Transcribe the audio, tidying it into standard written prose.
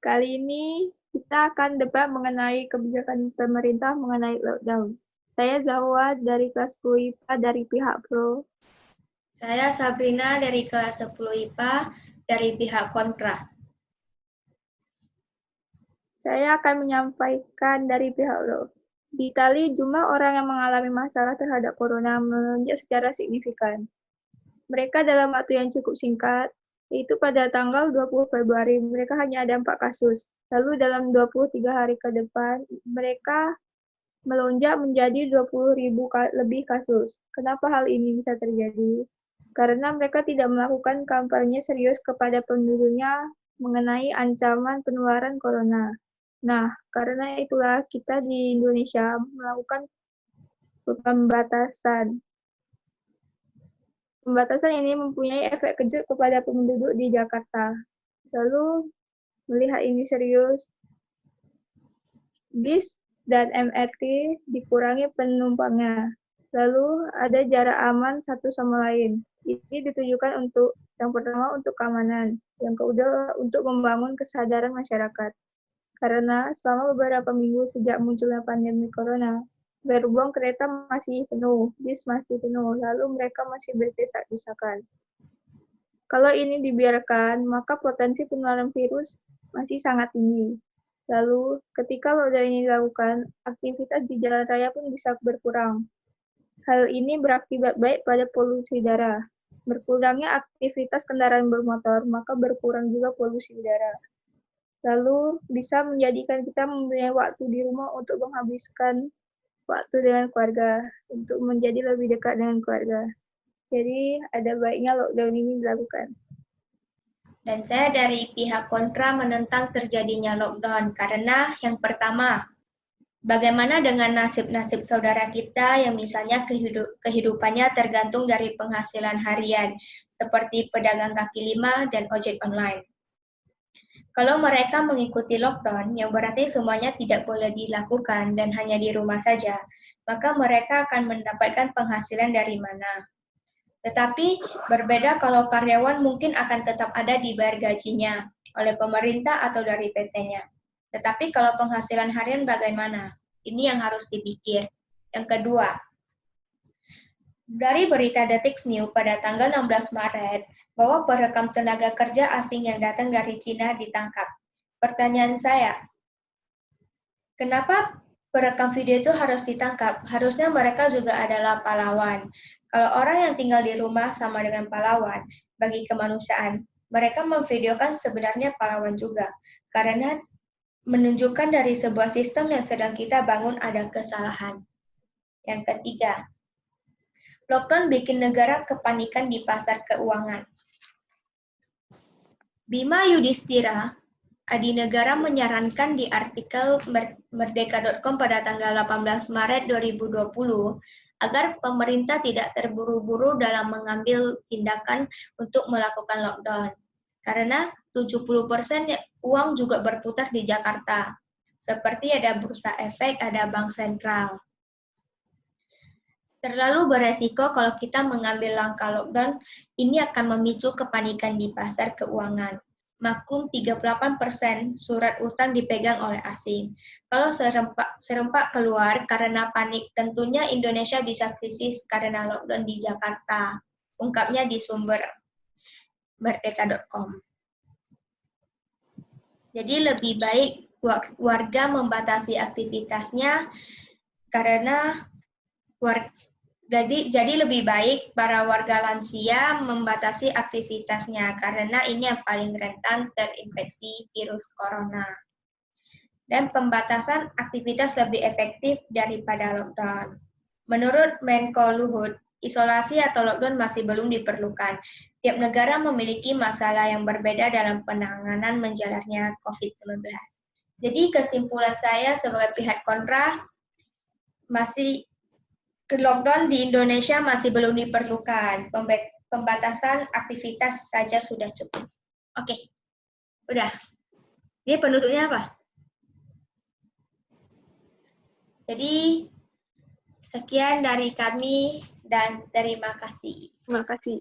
Kali ini kita akan debat mengenai kebijakan pemerintah mengenai lockdown. Saya Zawa dari kelas 10 IPA dari pihak pro. Saya Sabrina dari kelas 10 IPA dari pihak kontra. Saya akan menyampaikan dari pihak pro. Di Itali, jumlah orang yang mengalami masalah terhadap corona melonjak secara signifikan. Mereka dalam waktu yang cukup singkat, yaitu pada tanggal 20 Februari, mereka hanya ada 4 kasus. Lalu dalam 23 hari ke depan, mereka melonjak menjadi 20.000 lebih kasus. Kenapa hal ini bisa terjadi? Karena mereka tidak melakukan kampanye serius kepada penduduknya mengenai ancaman penularan corona. Nah, karena itulah kita di Indonesia melakukan pembatasan. Pembatasan ini mempunyai efek kejut kepada penduduk di Jakarta. Lalu, melihat ini serius, bis dan MRT dikurangi penumpangnya. Lalu ada jarak aman satu sama lain. Ini ditujukan untuk yang pertama untuk keamanan, yang kedua untuk membangun kesadaran masyarakat. Karena selama beberapa minggu sejak munculnya pandemi corona, gerbong kereta masih penuh, bis masih penuh, lalu mereka masih berdesak-desakan. Kalau ini dibiarkan, maka potensi penularan virus masih sangat tinggi. Lalu, ketika lockdown ini dilakukan, aktivitas di jalan raya pun bisa berkurang. Hal ini berakibat baik pada polusi udara. Berkurangnya aktivitas kendaraan bermotor, maka berkurang juga polusi udara. Lalu, bisa menjadikan kita mempunyai waktu di rumah untuk menghabiskan waktu dengan keluarga, untuk menjadi lebih dekat dengan keluarga. Jadi, ada baiknya lockdown ini dilakukan. Dan saya dari pihak kontra menentang terjadinya lockdown karena yang pertama, bagaimana dengan nasib-nasib saudara kita yang misalnya kehidupannya tergantung dari penghasilan harian, seperti pedagang kaki lima dan ojek online. Kalau mereka mengikuti lockdown, yang berarti semuanya tidak boleh dilakukan dan hanya di rumah saja, maka mereka akan mendapatkan penghasilan dari mana? Tetapi berbeda kalau karyawan mungkin akan tetap ada dibayar gajinya oleh pemerintah atau dari PT-nya. Tetapi kalau penghasilan harian bagaimana? Ini yang harus dipikir. Yang kedua, dari berita Detik News pada tanggal 16 Maret, bahwa perekam tenaga kerja asing yang datang dari Cina ditangkap. Pertanyaan saya, kenapa perekam video itu harus ditangkap? Harusnya mereka juga adalah pahlawan. Kalau orang yang tinggal di rumah sama dengan pahlawan, bagi kemanusiaan, mereka memvideokan sebenarnya pahlawan juga. Karena menunjukkan dari sebuah sistem yang sedang kita bangun ada kesalahan. Yang ketiga, lockdown bikin negara kepanikan di pasar keuangan. Bima Yudhistira, Adinegara menyarankan di artikel merdeka.com pada tanggal 18 Maret 2020 agar pemerintah tidak terburu-buru dalam mengambil tindakan untuk melakukan lockdown. Karena 70% uang juga berputar di Jakarta. Seperti ada bursa efek, ada bank sentral. Terlalu beresiko kalau kita mengambil langkah lockdown, ini akan memicu kepanikan di pasar keuangan. Maklum 38% surat utang dipegang oleh asing. Kalau serempak keluar karena panik, tentunya Indonesia bisa krisis karena lockdown di Jakarta. Ungkapnya di sumber merdeka.com. Jadi lebih baik warga membatasi aktivitasnya karena jadi lebih baik para warga lansia membatasi aktivitasnya karena ini yang paling rentan terinfeksi virus corona. Dan pembatasan aktivitas lebih efektif daripada lockdown. Menurut Menko Luhut, isolasi atau lockdown masih belum diperlukan. Tiap negara memiliki masalah yang berbeda dalam penanganan menjalarnya COVID-19. Jadi kesimpulan saya sebagai pihak kontra, lockdown di Indonesia masih belum diperlukan. Pembatasan aktivitas saja sudah cukup. Oke, udah. Ini penutupnya apa? Jadi, sekian dari kami dan terima kasih. Terima kasih.